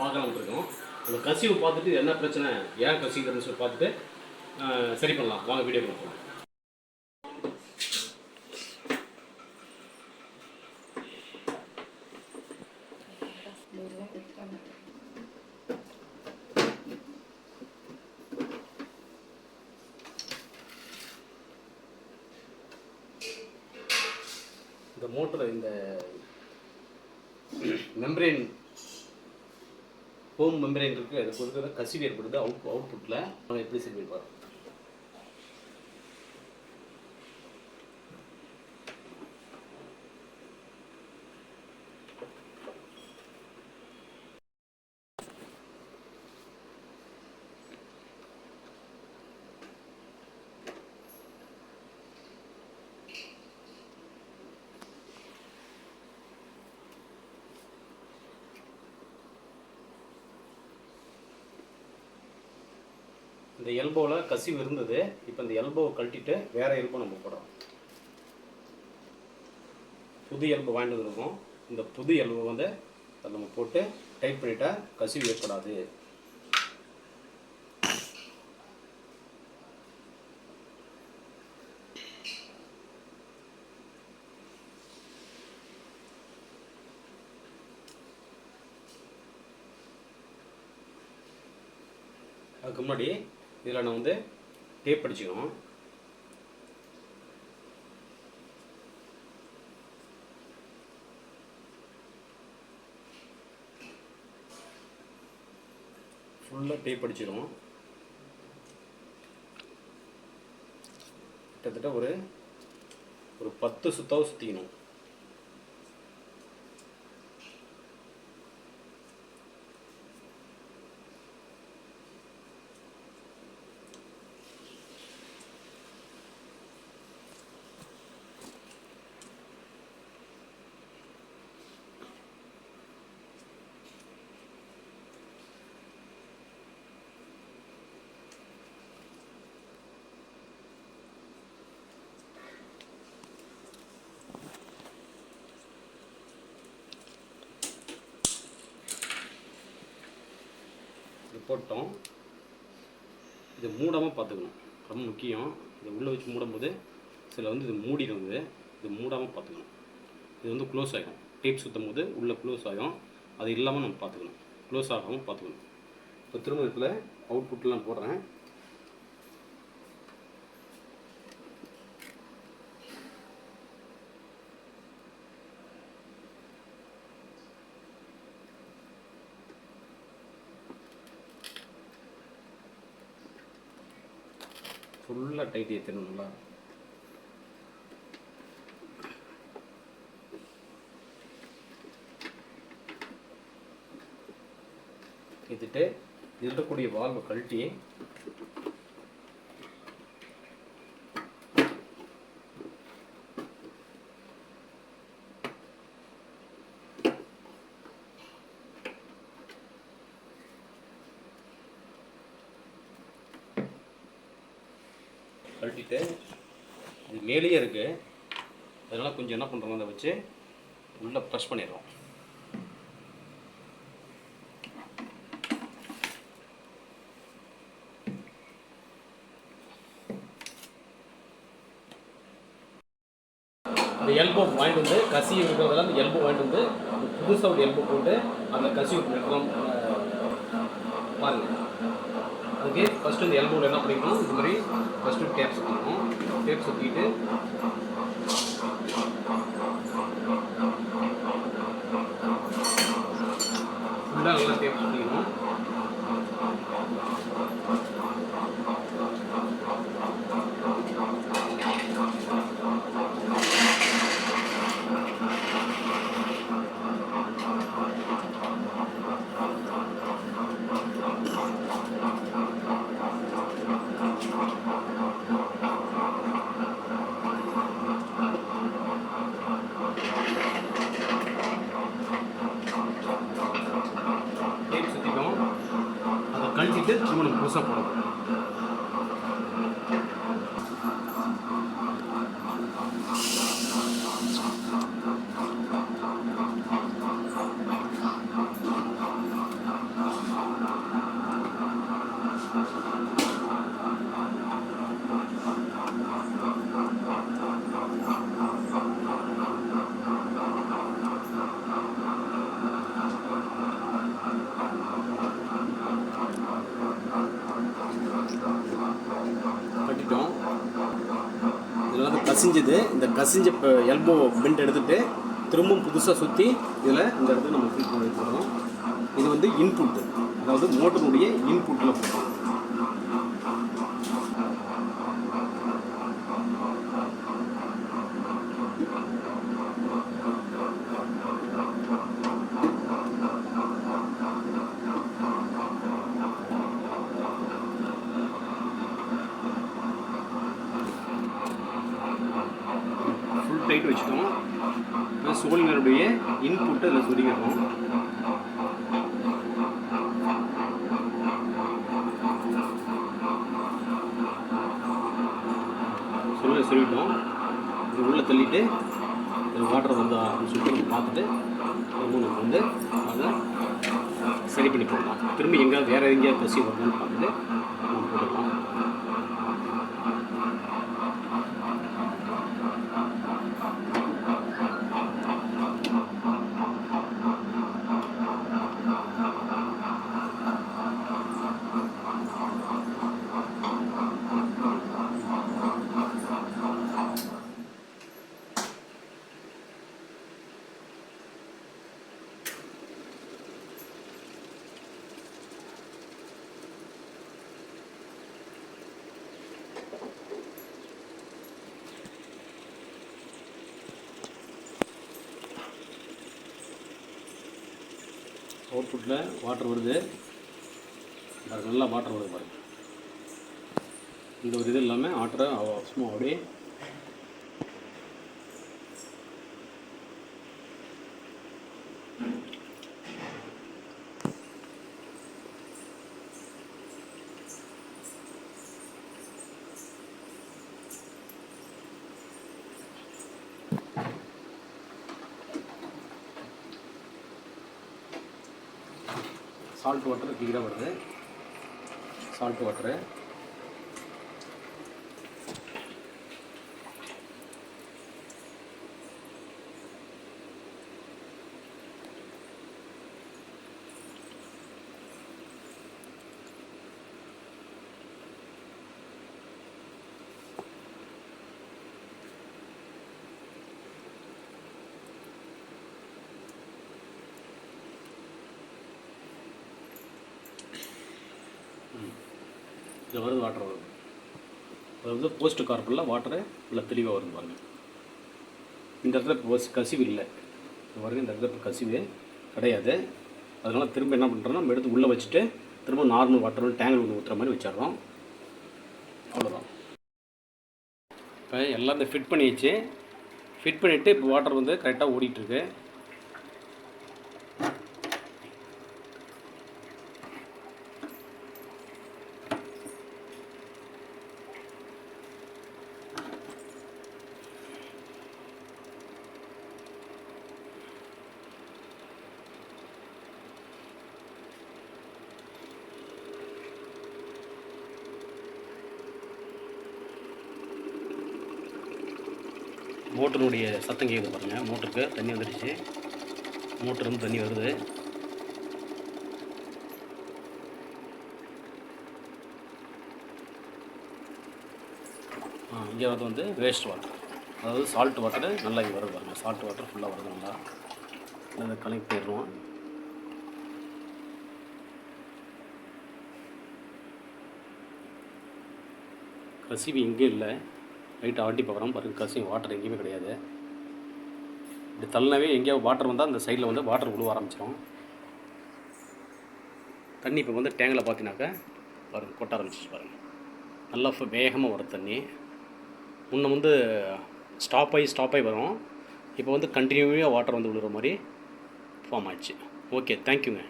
பார்க்கலாம்னு இருக்கோம். அந்த கசிவு பார்த்துட்டு என்ன பிரச்சனை, ஏன் கசிவுன்னு சொல்லி பார்த்துட்டு சரி பண்ணலாம். வாங்க வீடியோ பார்க்கலாம். இந்த மோட்டர் இந்த மெம்பரேன் ஹோம் மெம்பரேன் இருக்குது, அது கொடுக்குற கசிவு ஏற்படுது அவுட்புட்டில். நம்ம எப்படி சரி பண்ணுறோம்? இந்த எல்போவில் கசிவு இருந்தது. இப்போ இந்த எல்போவை கழட்டிட்டு வேறு எல்போ நம்ம போடுறோம். புது எல்போ வாங்கிட்டு வந்துருக்கோம். இந்த புது எல்போ வந்து அதை நம்ம போட்டு டைட் பண்ணிட்டா கசிவு ஏற்படாது. அதுக்கு முன்னாடி இதில் நான் வந்து டேப் அடிச்சுக்கணும். ஃபுல்லாக டேப் அடிச்சிடும். கிட்டத்தட்ட ஒரு 10 சுத்தாவது சுற்றிக்கணும். போட்டோம். இது மூடாமல் பார்த்துக்கணும், ரொம்ப முக்கியம். இதை உள்ளே வச்சு மூடும்போது சில வந்து இது மூடிடும். இது மூடாமல் பார்த்துக்கணும். இது வந்து க்ளோஸ் ஆகிடும். டேப் சுற்றும் போது உள்ளே க்ளோஸ் ஆகும். அது இல்லாமல் நம்ம பார்த்துக்கணும், க்ளோஸ் ஆகாமல் பார்த்துக்கணும். இப்போ திரும்ப இதில் அவுட்புட்லாம் போடுறேன். ஃபுல்லாக டைட் ஏற்றணுங்களா? ஏற்றிட்டு இதில் இருக்கக்கூடிய வால்வை கழட்டி கழட்டிட்டு, இது மேலேயே இருக்குது, அதனால் கொஞ்சம் என்ன பண்ணுறோம், அதை வச்சு உள்ளே ப்ரெஸ் பண்ணிடுறோம். இந்த எல்போ வாங்கிட்டு வந்து கசிவு இருக்கிறதுல அந்த எல்போ வாங்கிட்டு வந்து புதுசாக ஒரு எல்போ போட்டு அந்த கசிவு பண்ணிக்கலாம் பாருங்கள். அதுக்கு ஃபஸ்ட்டு இந்த எல்போவில் என்ன பண்ணிக்கணும், இது மாதிரி ஃபஸ்ட்டு டேப் சுற்றிக்கணும். டேப் சுற்றிட்டு ஃபுல்லாக நல்லா டேப் சுற்றிக்கணும். கழட்டிட்டு திரும்ப நம்ம புதுசாக போடணும். கசிஞ்சது. இந்த கசிஞ்ச எல்போ பெண்ட் எடுத்துகிட்டு திரும்பவும் புதுசாக சுற்றி இதில் இந்த இடத்துல நம்ம ஃபிட் பண்ணி போடுறோம். இது வந்து இன்புட்டு, அதாவது மோட்டருடைய இன்புட்டில் போடுறோம். ஃபுல் டைட் வச்சுட்டோம். சோல்டருடைய இன்புட்டை அதில் சொருகிடுறோம். சொல்லிட்டோம். இது உள்ளே தள்ளிட்டு வாட்டர் வந்து அப்படின்னு சொல்லிட்டு நம்ம பார்த்துட்டு நம்ம வந்து அதை சரி பண்ணி போடலாம். திரும்பி எங்கேயாவது வேறு எங்கேயாவது கசி வரணும்னு பார்த்துட்டு நம்ம போட்டுக்கலாம். அவுட்புட்டில் வாட்டர் வருது, நல்லா வாட்டர் வருது பாருங்கள். இந்த ஒரு இது இல்லாமல் வாட்டரை சும்மா அப்படியே சால்ட் வாட்டர் கிளியராக வருது. சால்ட் வாட்டரு இதில் வருது, வாட்டர் வருது. அது வந்து போஸ்ட் கார்பனில் வாட்டரு நல்லா தெளிவாக வருது பாருங்கள். இந்த இடத்துல கசிவு இல்லை பாருங்கள். இந்த இடத்துல கசிவு கிடையாது. அதனால் திரும்ப என்ன பண்ணுறோன்னா நம்ம எடுத்து உள்ளே வச்சுட்டு திரும்ப நார்மல் வாட்டர் டேங்கில் ஒன்று ஊற்றுற மாதிரி வச்சிடறோம். அவ்வளோதான். இப்போ எல்லாம் இந்த ஃபிட் பண்ணிடுச்சு. ஃபிட் பண்ணிவிட்டு இப்போ வாட்டர் வந்து கரெக்டாக ஓடிட்டுருக்கு. மோட்டருடைய சத்தம் கேட்குது பாருங்கள். மோட்டருக்கு தண்ணி வந்துடுச்சு. மோட்டருந்து தண்ணி வருது. இங்கே வந்து வேஸ்ட் வாட்டர், அதாவது சால்ட் வாட்டரு நல்லா இங்கே வருது பாருங்கள். சால்ட் வாட்டர் ஃபுல்லாக வருது. நல்லா அதை கனெக்ட் பண்ணிடுவோம். கசிவு இங்கே இல்லை. லைட்டாக ஆட்டி பார்க்குறோம் பாருங்கள். கசிவு வாட்டர் எங்கேயுமே கிடையாது. இப்படி தள்ளினாவே எங்கேயாவது வாட்டர் வந்தால் அந்த சைடில் வந்து வாட்டர் விழுவ ஆரம்பிச்சிடும். தண்ணி இப்போ வந்து டேங்கில் பார்த்தீங்கன்னாக்கா பாருங்கள் கொட்ட ஆரம்பிச்சிச்சு பாருங்கள். நல்லா வேகமாக வரும் தண்ணி. முன்ன வந்து ஸ்டாப் ஆகி வரும். இப்போ வந்து கண்டினியூவாக வாட்டர் வந்து விழுற மாதிரி ஃபார்ம் ஆயிடுச்சு. ஓகே, தேங்க்யூங்க.